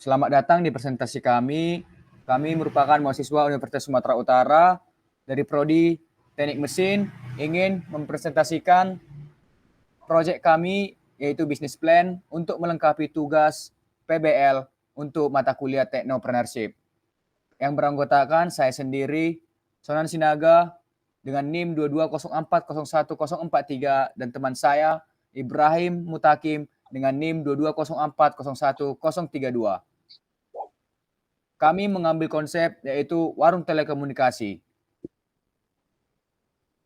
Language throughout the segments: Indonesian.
Selamat datang di presentasi kami. Kami merupakan mahasiswa Universitas Sumatera Utara dari Prodi Teknik Mesin, ingin mempresentasikan proyek kami yaitu Business Plan untuk melengkapi tugas PBL untuk mata kuliah Technopreneurship. Yang beranggotakan saya sendiri, Sonan Sinaga dengan NIM 22040143 dan teman saya Ibrahim Mutakim dengan NIM 22040132. Kami mengambil konsep yaitu warung telekomunikasi.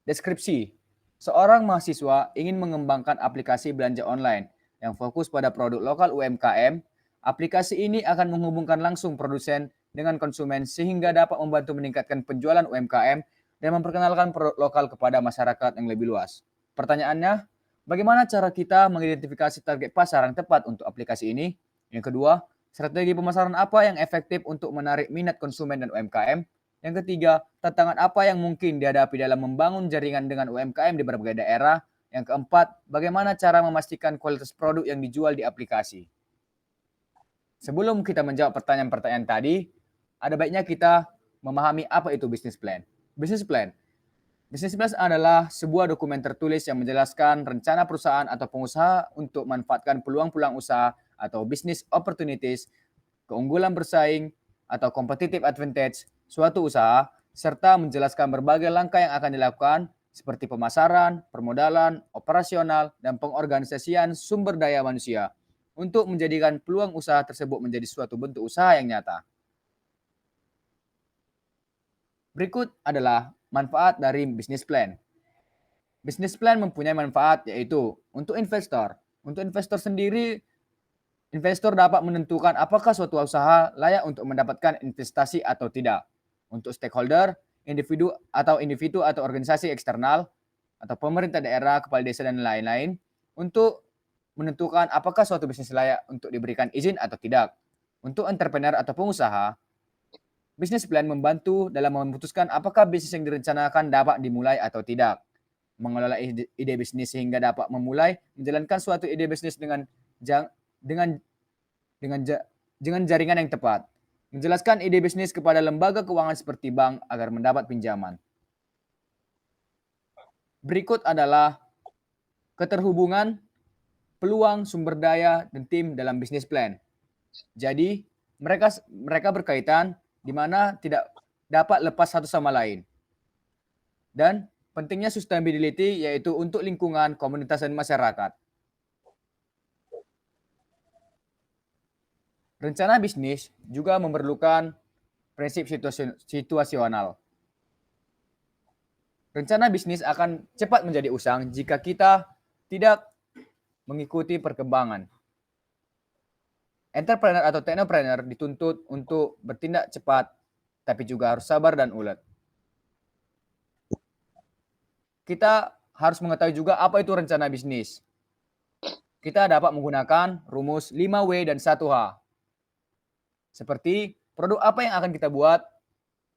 Deskripsi. Seorang mahasiswa ingin mengembangkan aplikasi belanja online yang fokus pada produk lokal UMKM. Aplikasi ini akan menghubungkan langsung produsen dengan konsumen sehingga dapat membantu meningkatkan penjualan UMKM dan memperkenalkan produk lokal kepada masyarakat yang lebih luas. Pertanyaannya, bagaimana cara kita mengidentifikasi target pasar yang tepat untuk aplikasi ini? Yang kedua, strategi pemasaran apa yang efektif untuk menarik minat konsumen dan UMKM? Yang ketiga, tantangan apa yang mungkin dihadapi dalam membangun jaringan dengan UMKM di berbagai daerah? Yang keempat, bagaimana cara memastikan kualitas produk yang dijual di aplikasi? Sebelum kita menjawab pertanyaan-pertanyaan tadi, ada baiknya kita memahami apa itu business plan. Business plan. Business plan adalah sebuah dokumen tertulis yang menjelaskan rencana perusahaan atau pengusaha untuk memanfaatkan peluang-peluang usaha atau business opportunities, keunggulan bersaing, atau competitive advantage suatu usaha, serta menjelaskan berbagai langkah yang akan dilakukan seperti pemasaran, permodalan, operasional, dan pengorganisasian sumber daya manusia untuk menjadikan peluang usaha tersebut menjadi suatu bentuk usaha yang nyata. Berikut adalah manfaat dari business plan. Business plan mempunyai manfaat yaitu untuk investor. Untuk investor sendiri, investor dapat menentukan apakah suatu usaha layak untuk mendapatkan investasi atau tidak. Untuk stakeholder, individu atau organisasi eksternal atau pemerintah daerah, kepala desa dan lain-lain untuk menentukan apakah suatu bisnis layak untuk diberikan izin atau tidak. Untuk entrepreneur atau pengusaha, business plan membantu dalam memutuskan apakah bisnis yang direncanakan dapat dimulai atau tidak. Mengelola ide bisnis sehingga dapat memulai menjalankan suatu ide bisnis dengan jaringan yang tepat. Menjelaskan ide bisnis kepada lembaga keuangan seperti bank agar mendapat pinjaman. Berikut adalah keterhubungan, peluang, sumber daya, dan tim dalam bisnis plan. Jadi, mereka berkaitan di mana tidak dapat lepas satu sama lain. Dan pentingnya sustainability yaitu untuk lingkungan, komunitas, dan masyarakat. Rencana bisnis juga memerlukan prinsip situasional. Rencana bisnis akan cepat menjadi usang jika kita tidak mengikuti perkembangan. Entrepreneur atau technopreneur dituntut untuk bertindak cepat, tapi juga harus sabar dan ulet. Kita harus mengetahui juga apa itu rencana bisnis. Kita dapat menggunakan rumus 5W dan 1H. Seperti produk apa yang akan kita buat,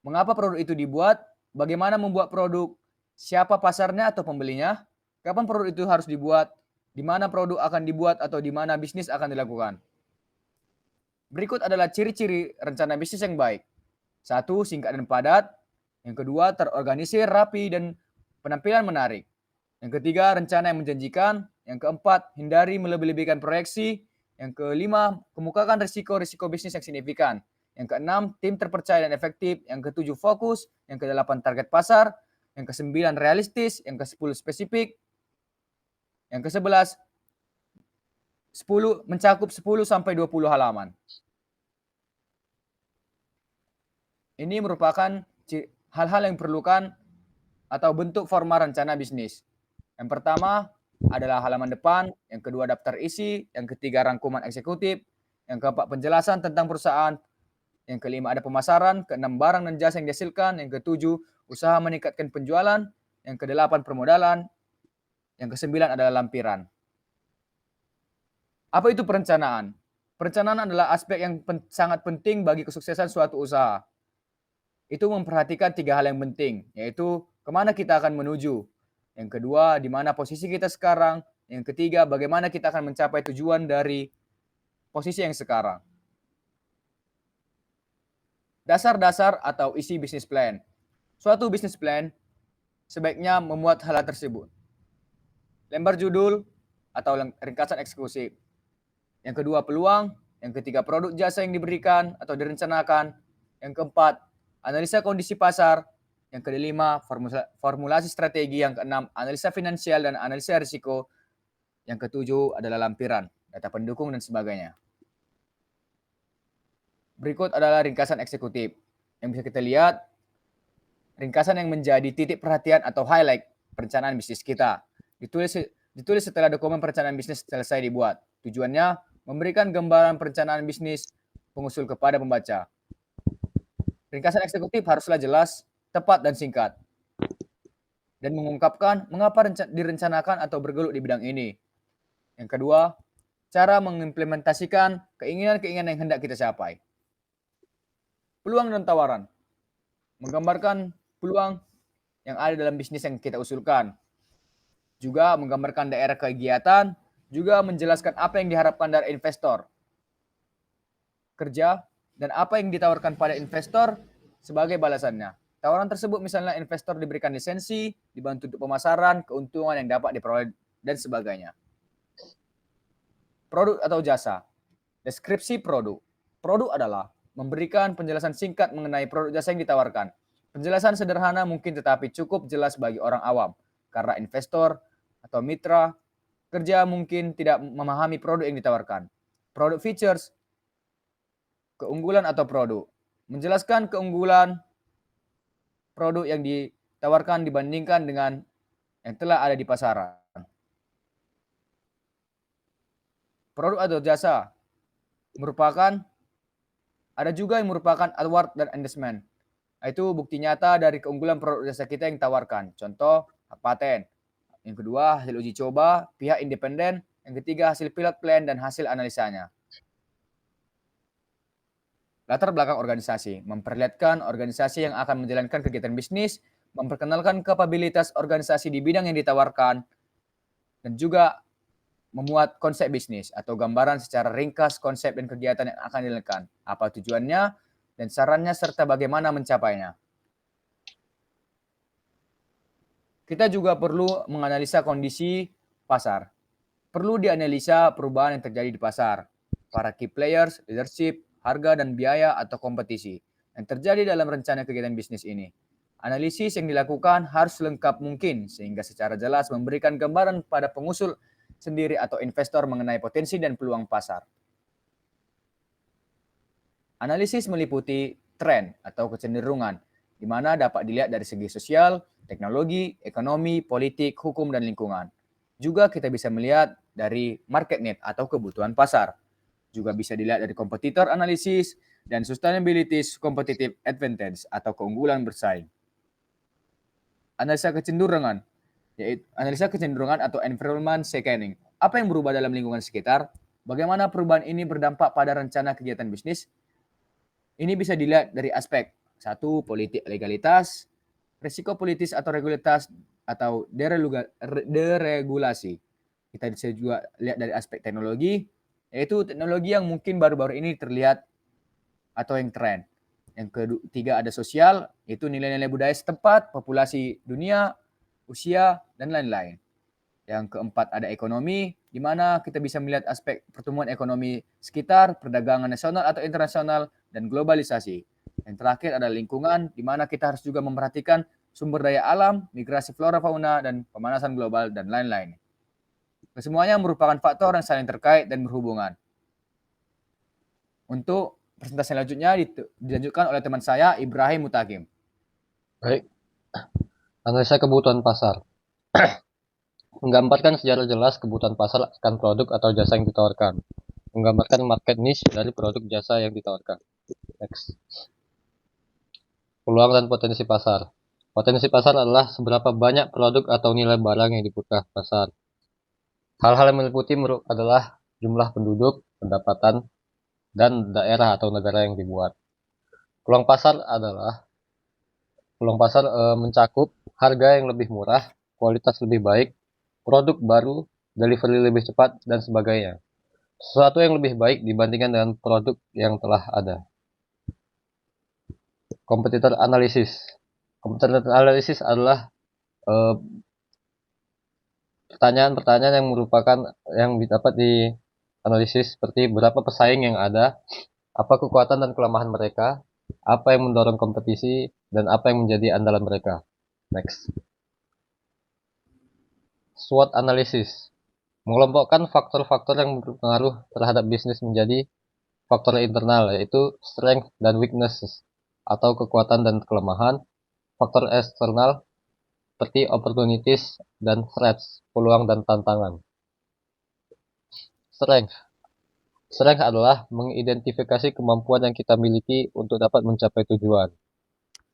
mengapa produk itu dibuat, bagaimana membuat produk, siapa pasarnya atau pembelinya, kapan produk itu harus dibuat, di mana produk akan dibuat atau di mana bisnis akan dilakukan. Berikut adalah ciri-ciri rencana bisnis yang baik. 1. Singkat dan padat. Yang kedua, terorganisir, rapi, dan penampilan menarik. Yang ketiga, rencana yang menjanjikan. Yang keempat, hindari melebih-lebihkan proyeksi. Yang kelima, kemukakan risiko-risiko bisnis yang signifikan. Yang keenam, tim terpercaya dan efektif. Yang ketujuh, fokus. Yang kedelapan, target pasar. Yang kesembilan, realistis. Yang kesepuluh, spesifik. Yang kesebelas, mencakup 10 sampai 20 halaman. Ini merupakan hal-hal yang diperlukan atau bentuk forma rencana bisnis. Yang pertama adalah halaman depan, yang kedua daftar isi, yang ketiga rangkuman eksekutif, yang keempat penjelasan tentang perusahaan, yang kelima ada pemasaran, keenam barang dan jasa yang dihasilkan, yang ketujuh usaha meningkatkan penjualan, yang kedelapan permodalan, yang kesembilan adalah lampiran. Apa itu perencanaan? Perencanaan adalah aspek yang sangat penting bagi kesuksesan suatu usaha. Itu memperhatikan 3 hal yang penting, yaitu kemana kita akan menuju. Yang kedua, di mana posisi kita sekarang. Yang ketiga, bagaimana kita akan mencapai tujuan dari posisi yang sekarang. Dasar-dasar atau isi bisnis plan. Suatu bisnis plan sebaiknya memuat hal tersebut. Lembar judul atau ringkasan eksekusi. Yang kedua, peluang. Yang ketiga, produk jasa yang diberikan atau direncanakan. Yang keempat, analisa kondisi pasar. Yang kelima, formulasi strategi. Yang keenam, analisa finansial dan analisa risiko. Yang ketujuh adalah lampiran, data pendukung dan sebagainya. Berikut adalah ringkasan eksekutif. Yang bisa kita lihat, ringkasan yang menjadi titik perhatian atau highlight perencanaan bisnis kita. Ditulis setelah dokumen perencanaan bisnis selesai dibuat. Tujuannya memberikan gambaran perencanaan bisnis pengusul kepada pembaca. Ringkasan eksekutif haruslah jelas, tepat, dan singkat. Dan mengungkapkan mengapa direncanakan atau bergelut di bidang ini. Yang kedua, cara mengimplementasikan keinginan-keinginan yang hendak kita capai. Peluang dan tawaran. Menggambarkan peluang yang ada dalam bisnis yang kita usulkan. Juga menggambarkan daerah kegiatan, juga menjelaskan apa yang diharapkan dari investor kerja dan apa yang ditawarkan pada investor sebagai balasannya. Tawaran tersebut misalnya investor diberikan lisensi, dibantu untuk pemasaran, keuntungan yang dapat diperoleh, dan sebagainya. Produk atau jasa. Deskripsi produk. Produk adalah memberikan penjelasan singkat mengenai produk jasa yang ditawarkan. Penjelasan sederhana mungkin tetapi cukup jelas bagi orang awam, karena investor atau mitra kerja mungkin tidak memahami produk yang ditawarkan. Produk features, keunggulan atau produk. Menjelaskan keunggulan produk yang ditawarkan dibandingkan dengan yang telah ada di pasaran. Produk atau jasa ada juga yang merupakan award dan endorsement. Itu bukti nyata dari keunggulan produk jasa kita yang ditawarkan. Contoh, paten. Yang kedua, hasil uji coba, pihak independen. Yang ketiga, hasil pilot plan dan hasil analisanya. Latar belakang organisasi. Memperlihatkan organisasi yang akan menjalankan kegiatan bisnis, memperkenalkan kapabilitas organisasi di bidang yang ditawarkan, dan juga memuat konsep bisnis atau gambaran secara ringkas konsep dan kegiatan yang akan dilakukan, apa tujuannya, dan sarannya, serta bagaimana mencapainya. Kita juga perlu menganalisa kondisi pasar. Perlu dianalisa perubahan yang terjadi di pasar, para key players, leadership, harga dan biaya atau kompetisi yang terjadi dalam rencana kegiatan bisnis ini. Analisis yang dilakukan harus lengkap mungkin sehingga secara jelas memberikan gambaran pada pengusul sendiri atau investor mengenai potensi dan peluang pasar. Analisis meliputi tren atau kecenderungan, di mana dapat dilihat dari segi sosial, teknologi, ekonomi, politik, hukum, dan lingkungan. Juga kita bisa melihat dari market need atau kebutuhan pasar. Juga bisa dilihat dari kompetitor analisis dan sustainability competitive advantage atau keunggulan bersaing. Analisa kecenderungan, yaitu analisa kecenderungan atau environment scanning. Apa yang berubah dalam lingkungan sekitar? Bagaimana perubahan ini berdampak pada rencana kegiatan bisnis? Ini bisa dilihat dari aspek satu, politik legalitas, risiko politis atau regulitas atau deregulasi. Kita bisa juga lihat dari aspek teknologi, yaitu teknologi yang mungkin baru-baru ini terlihat atau yang tren. Yang ketiga ada sosial, yaitu nilai-nilai budaya setempat, populasi dunia, usia, dan lain-lain. Yang keempat ada ekonomi, di mana kita bisa melihat aspek pertumbuhan ekonomi sekitar, perdagangan nasional atau internasional, dan globalisasi. Yang terakhir ada lingkungan, di mana kita harus juga memperhatikan sumber daya alam, migrasi flora fauna, dan pemanasan global, dan lain-lain. Kesemuanya merupakan faktor yang saling terkait dan berhubungan. Untuk presentasi selanjutnya dilanjutkan oleh teman saya, Ibrahim Mutakim. Baik, analisa kebutuhan pasar. Menggambarkan secara jelas kebutuhan pasar akan produk atau jasa yang ditawarkan. Menggambarkan market niche dari produk jasa yang ditawarkan. Next. Peluang dan potensi pasar. Potensi pasar adalah seberapa banyak produk atau nilai barang yang dibutuhkan pasar. Hal-hal yang meliputi adalah jumlah penduduk, pendapatan, dan daerah atau negara yang dibuat. Peluang pasar mencakup harga yang lebih murah, kualitas lebih baik, produk baru, delivery lebih cepat, dan sebagainya. Sesuatu yang lebih baik dibandingkan dengan produk yang telah ada. Competitor analysis. Competitor analysis adalah pertanyaan-pertanyaan yang merupakan yang dapat dianalisis seperti berapa pesaing yang ada, apa kekuatan dan kelemahan mereka, apa yang mendorong kompetisi, dan apa yang menjadi andalan mereka. Next. SWOT analysis. Mengelompokkan faktor-faktor yang berpengaruh terhadap bisnis menjadi faktor internal, yaitu strength dan weaknesses, atau kekuatan dan kelemahan. Faktor eksternal seperti opportunities dan threats, peluang dan tantangan. Strength. Strength adalah mengidentifikasi kemampuan yang kita miliki untuk dapat mencapai tujuan.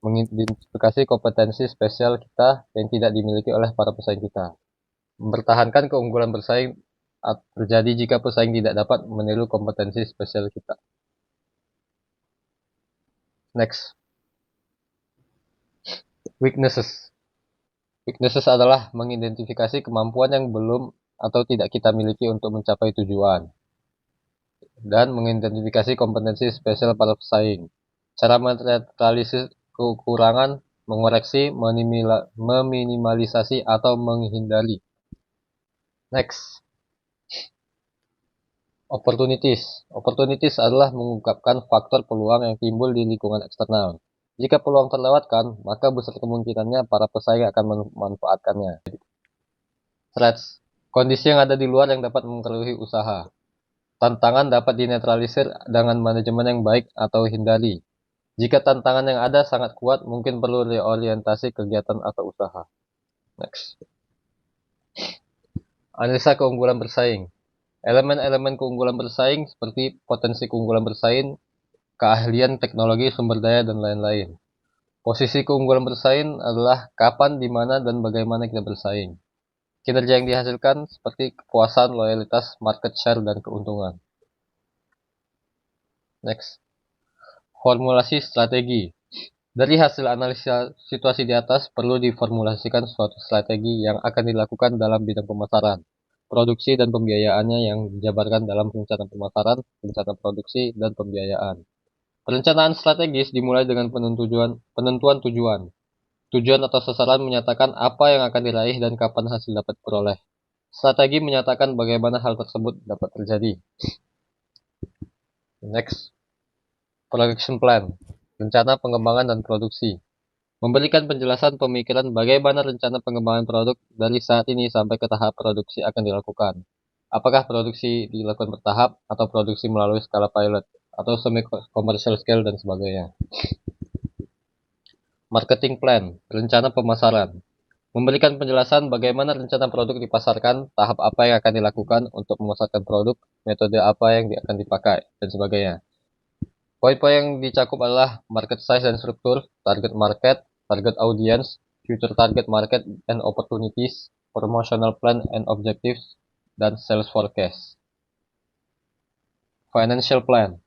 Mengidentifikasi kompetensi spesial kita yang tidak dimiliki oleh para pesaing kita. Mempertahankan keunggulan bersaing terjadi jika pesaing tidak dapat meniru kompetensi spesial kita. Next. Weaknesses. Weaknesses adalah mengidentifikasi kemampuan yang belum atau tidak kita miliki untuk mencapai tujuan. Dan mengidentifikasi kompetensi spesial para pesaing. Cara menetralisir kekurangan, mengoreksi, meminimalisasi, atau menghindari. Next. Opportunities. Opportunities adalah mengungkapkan faktor peluang yang timbul di lingkungan eksternal. Jika peluang terlewatkan, maka besar kemungkinannya para pesaing akan memanfaatkannya. Threats. Kondisi yang ada di luar yang dapat mempengaruhi usaha. Tantangan dapat dinetralisir dengan manajemen yang baik atau hindari. Jika tantangan yang ada sangat kuat, mungkin perlu reorientasi kegiatan atau usaha. Next. Analisa keunggulan bersaing. Elemen-elemen keunggulan bersaing seperti potensi keunggulan bersaing, keahlian teknologi, sumber daya, dan lain-lain. Posisi keunggulan bersaing adalah kapan, di mana, dan bagaimana kita bersaing. Kinerja yang dihasilkan seperti kepuasan, loyalitas, market share, dan keuntungan. Next. Formulasi strategi. Dari hasil analisa situasi di atas, perlu diformulasikan suatu strategi yang akan dilakukan dalam bidang pemasaran, produksi, dan pembiayaannya yang dijabarkan dalam rencana pemasaran, rencana produksi, dan pembiayaan. Perencanaan strategis dimulai dengan penentuan tujuan. Tujuan atau sasaran menyatakan apa yang akan diraih dan kapan hasil dapat diperoleh. Strategi menyatakan bagaimana hal tersebut dapat terjadi. Next. Production plan. Rencana pengembangan dan produksi. Memberikan penjelasan pemikiran bagaimana rencana pengembangan produk dari saat ini sampai ke tahap produksi akan dilakukan. Apakah produksi dilakukan bertahap atau produksi melalui skala pilot atau semi commercial scale dan sebagainya. Marketing plan, rencana pemasaran. Memberikan penjelasan bagaimana rencana produk dipasarkan, tahap apa yang akan dilakukan untuk memasarkan produk, metode apa yang akan dipakai, dan sebagainya. Poin-poin yang dicakup adalah market size dan struktur, target market, target audience, future target market and opportunities, promotional plan and objectives, dan sales forecast. Financial plan.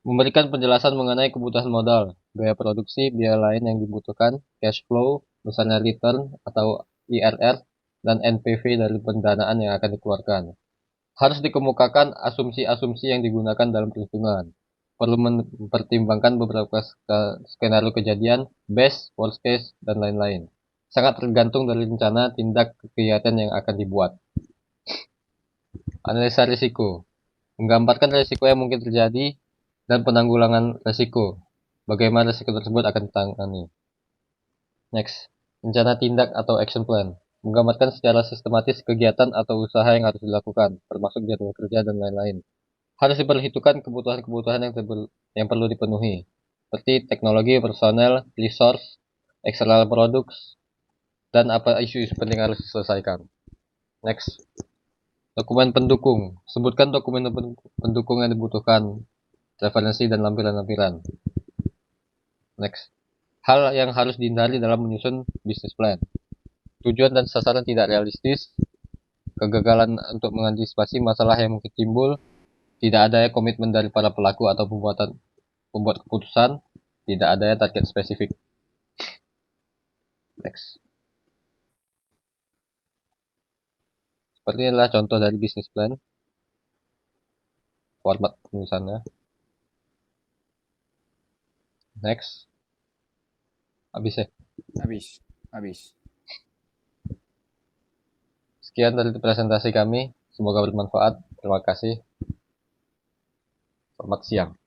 Memberikan penjelasan mengenai kebutuhan modal, biaya produksi, biaya lain yang dibutuhkan, cash flow, misalnya return atau IRR, dan NPV dari pendanaan yang akan dikeluarkan. Harus dikemukakan asumsi-asumsi yang digunakan dalam perhitungan. Perlu mempertimbangkan beberapa skenario kejadian, best, worst case, dan lain-lain. Sangat tergantung dari rencana tindak kegiatan yang akan dibuat. Analisa risiko. Menggambarkan risiko yang mungkin terjadi dan penanggulangan risiko. Bagaimana risiko tersebut akan ditangani. Next. Rencana tindak atau action plan. Menggambarkan secara sistematis kegiatan atau usaha yang harus dilakukan, termasuk jadwal kerja dan lain-lain. Harus diperhitungkan kebutuhan-kebutuhan yang perlu dipenuhi, seperti teknologi, personel, resource, eksternal products, dan apa isu-isu penting harus diselesaikan. Next. Dokumen pendukung. Sebutkan dokumen pendukung yang dibutuhkan, referensi dan lampiran-lampiran. Next. Hal yang harus dihindari dalam menyusun bisnis plan. Tujuan dan sasaran tidak realistis, kegagalan untuk mengantisipasi masalah yang mungkin timbul, tidak adanya komitmen dari para pelaku atau pembuat keputusan, tidak adanya target spesifik. Next. Seperti inilah contoh dari bisnis plan. Format penulisannya. Next. Habis ya. Habis. Sekian dari presentasi kami. Semoga bermanfaat. Terima kasih. Selamat siang.